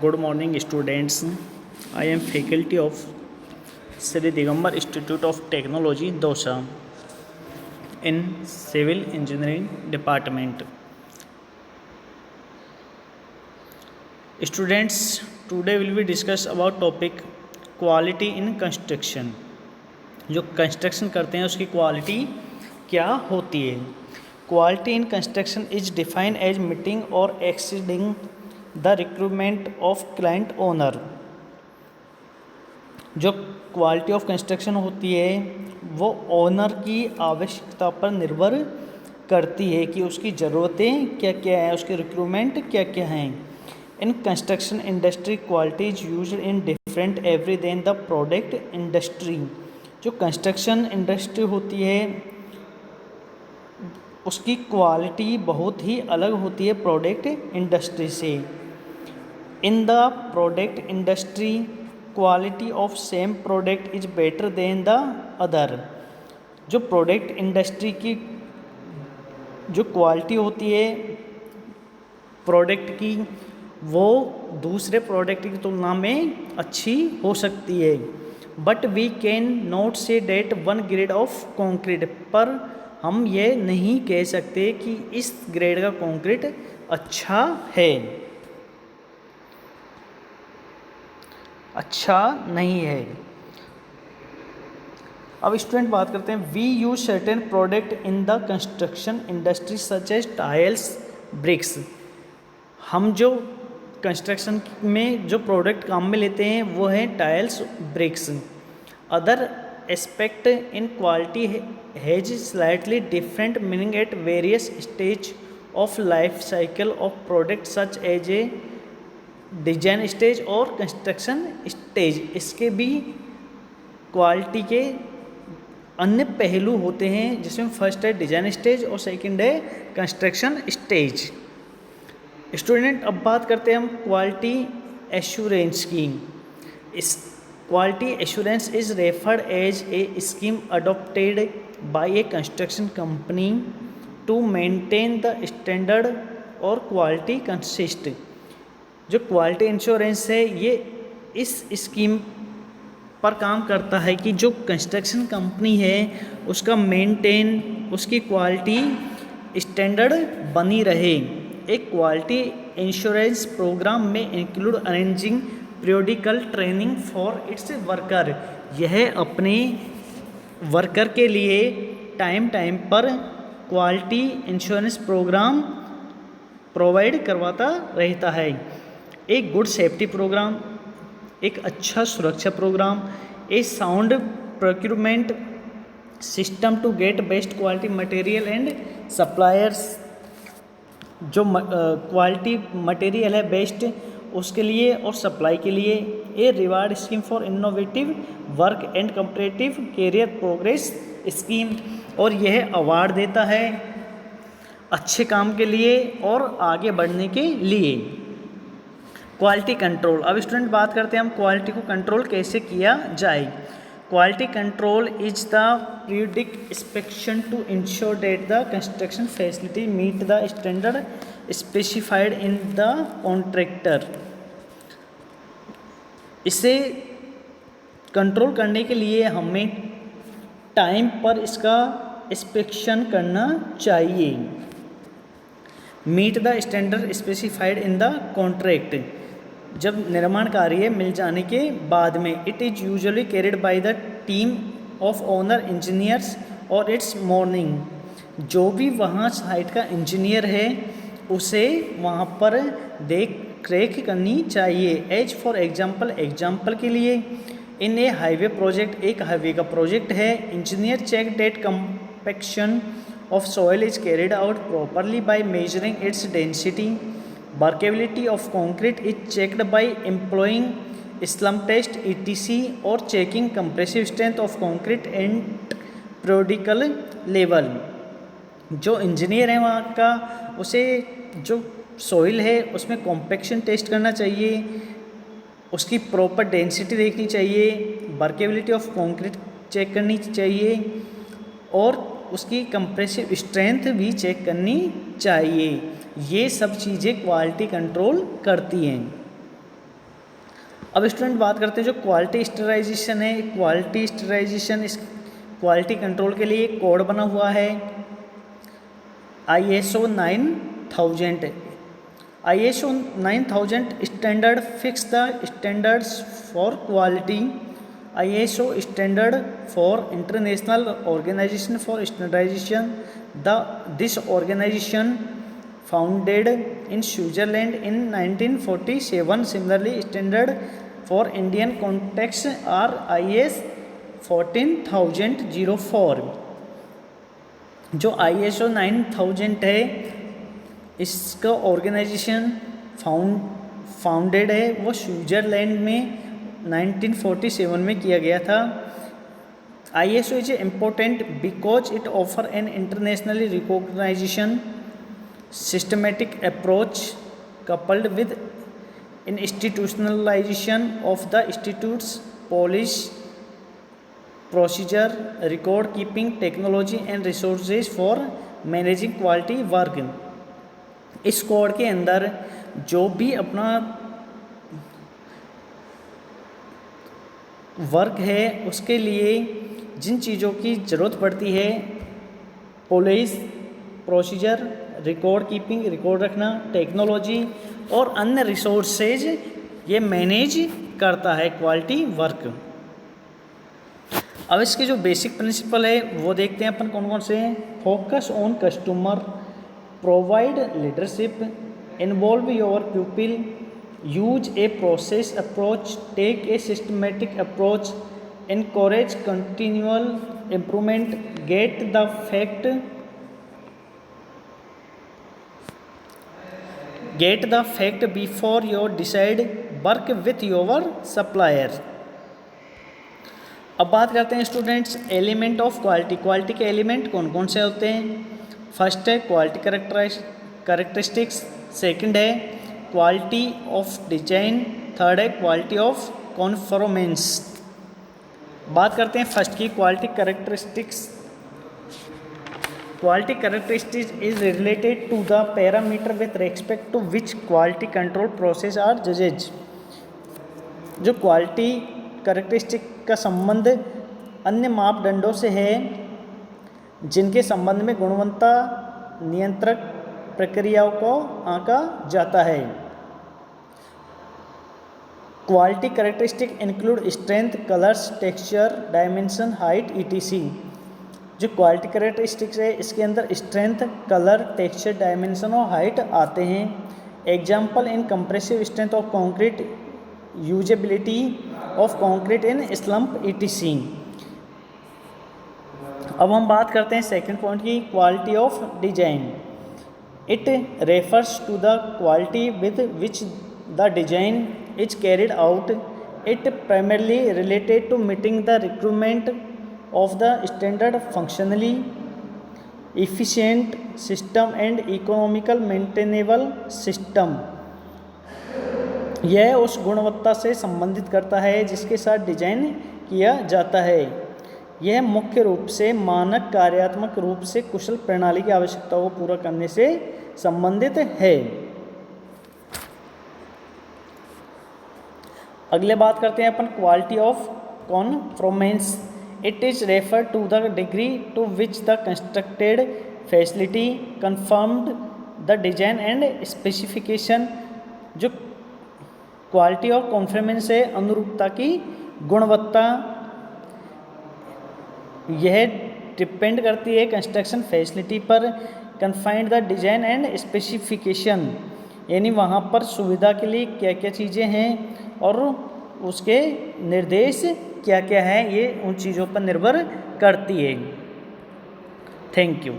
Good morning, students. I am faculty of Sri Digambar Institute of Technology, Dosa, in Civil Engineering Department. Students, today will be discuss about topic quality in construction. जो construction करते हैं उसकी quality क्या होती है. Quality in construction is defined as meeting और exceeding the requirement of client owner. जो quality of construction होती है वो ओनर की आवश्यकता पर निर्भर करती है कि उसकी ज़रूरतें क्या क्या हैं, उसकी रिक्वायरमेंट क्या क्या हैं. In construction industry quality is used in different every then the product industry. जो कंस्ट्रक्शन इंडस्ट्री होती है उसकी क्वालिटी बहुत ही अलग होती है प्रोडक्ट इंडस्ट्री से. In the product industry quality of same product is better than the other. जो प्रोडक्ट इंडस्ट्री की जो क्वालिटी होती है प्रोडक्ट की वो दूसरे प्रोडक्ट की तुलना में अच्छी हो सकती है. But we can not say that one grade of concrete. पर हम ये नहीं कह सकते कि इस ग्रेड का कंक्रीट अच्छा है, अच्छा नहीं है. अब स्टूडेंट बात करते हैं. We use certain product in the construction industry such as tiles, bricks. हम जो कंस्ट्रक्शन में जो प्रोडक्ट काम में लेते हैं वो है tiles, bricks. Other aspect in quality has slightly different meaning at various stage of life cycle of product such as a design stage और कंस्ट्रक्शन स्टेज. इसके भी क्वालिटी के अन्य पहलू होते हैं जिसमें फर्स्ट है डिजाइन स्टेज और सेकंड है कंस्ट्रक्शन स्टेज. स्टूडेंट अब बात करते हैं हम क्वालिटी एश्योरेंस की. इस quality assurance is referred as a scheme adopted by a construction company to maintain the standard और क्वालिटी कंसिस्ट. जो क्वालिटी इंश्योरेंस है ये इस स्कीम पर काम करता है कि जो कंस्ट्रक्शन कंपनी है उसका मेंटेन उसकी क्वालिटी स्टैंडर्ड बनी रहे. एक क्वालिटी इंश्योरेंस प्रोग्राम में include arranging periodical training for its worker. यह अपने वर्कर के लिए टाइम टाइम पर क्वालिटी इंश्योरेंस प्रोग्राम प्रोवाइड करवाता रहता है. एक गुड सेफ्टी प्रोग्राम, एक अच्छा सुरक्षा programme, a sound procurement system to get best quality material and suppliers. जो क्वालिटी मटेरियल है बेस्ट उसके लिए और सप्लाई के लिए. A reward scheme for innovative work and comparative career progress scheme. और यह अवार्ड देता है अच्छे काम के लिए और आगे बढ़ने के लिए. Quality control. अब स्टूडेंट बात करते हैं हम क्वालिटी को कंट्रोल कैसे किया जाए. Quality control is the periodic inspection to ensure that the construction facility meet the standard specified in the contractor. इसे कंट्रोल करने के लिए हमें टाइम पर इसका इंस्पेक्शन करना चाहिए. Meet the standard specified in the contract. जब निर्माण कार्य मिल जाने के बाद में it is usually carried by the team of owner engineers और इट्स मॉर्निंग. जो भी वहाँ साइट का इंजीनियर है उसे वहाँ पर देख रेख करनी चाहिए. एज फॉर एग्जाम्पल के लिए इन ए हाईवे प्रोजेक्ट, एक हाईवे का प्रोजेक्ट है, engineer check that compaction of soil is carried out properly by measuring its density. Workability of concrete is checked by employing slump test ETC और checking compressive strength of concrete and periodical level. जो engineer है वहाँ का उसे जो soil है उसमें compaction test करना चाहिए, उसकी प्रॉपर डेंसिटी देखनी चाहिए, वर्केबिलिटी ऑफ कंक्रीट चेक करनी चाहिए और उसकी कंप्रेसिव स्ट्रेंथ भी चेक करनी चाहिए. ये सब चीज़ें क्वालिटी कंट्रोल करती हैं. अब स्टूडेंट बात करते हैं जो क्वालिटी स्टैंडर्डाइजेशन है। क्वालिटी स्टैंडर्डाइजेशन इस क्वालिटी कंट्रोल के लिए कोड बना हुआ है ISO 9000। ISO 9000 standard fix the standards for quality. ISO standard for international organisation for standardisation. This organisation founded in Switzerland in 1947. Similarly, standard for Indian context are IS 14004। जो ISO 9000 है इसका organisation founded है वो Switzerland में 1947 में किया गया था। ISO is important because it offer an internationally recognisation systematic approach coupled with institutionalization of the institute's polish procedure, record keeping technology and resources for managing quality work। इस code के अंदर जो भी अपना वर्क है उसके लिए जिन चीज़ों की ज़रूरत पड़ती है, polish, procedure, record keeping, record रखना, टेक्नोलॉजी और अन्य रिसोर्सेज ये मैनेज करता है क्वालिटी वर्क। अब इसके जो बेसिक प्रिंसिपल है वो देखते हैं अपन कौन कौन से हैं। Focus on customer, provide leadership, involve your people, use a process approach, take a systematic approach, encourage continual improvement, get the fact before you decide, work with your supplier। अब बात करते हैं students element of quality. Quality के element कौन कौन से होते हैं। फर्स्ट है क्वालिटी कैरेक्टरिस्टिक्स, सेकंड है क्वालिटी ऑफ डिजाइन, थर्ड है क्वालिटी ऑफ कॉन्फॉर्मेंस। बात करते हैं फर्स्ट की quality characteristics. Quality characteristics is related to the parameter with respect to which quality control process are जजेज। जो क्वालिटी कैरेक्टरिस्टिक का संबंध अन्य मापदंडों से है जिनके संबंध में गुणवत्ता नियंत्रक प्रक्रियाओं को आंका जाता है। Quality characteristic include strength, colours, texture, dimension, height etc। जो क्वालिटी कैरेक्टरिस्टिक्स है इसके अंदर स्ट्रेंथ, कलर, टेक्सचर, डायमेंशन और हाइट आते हैं। Example in compressive strength of concrete, usability of concrete in slump etc। अब हम बात करते हैं सेकंड पॉइंट की quality of design. It refers to the quality with which the design is carried out. It primarily related to meeting the requirement of the standard functionally efficient system and economical maintainable system। यह उस गुणवत्ता से संबंधित करता है जिसके साथ design किया जाता है। यह मुख्य रूप से मानक कार्यात्मक रूप से कुशल प्रणाली की आवश्यकताओं को पूरा करने से संबंधित है। अगले बात करते हैं अपन quality of conformance. It is refer to the degree to which the constructed facility conformed the design and specification. जो क्वालिटी ऑफ कॉन्फॉर्मेंस है अनुरूपता की गुणवत्ता, यह डिपेंड करती है कंस्ट्रक्शन फैसिलिटी पर। Confined the design and specification यानी वहाँ पर सुविधा के लिए क्या क्या चीज़ें हैं और उसके निर्देश क्या क्या हैं, ये उन चीज़ों पर निर्भर करती है। Thank you.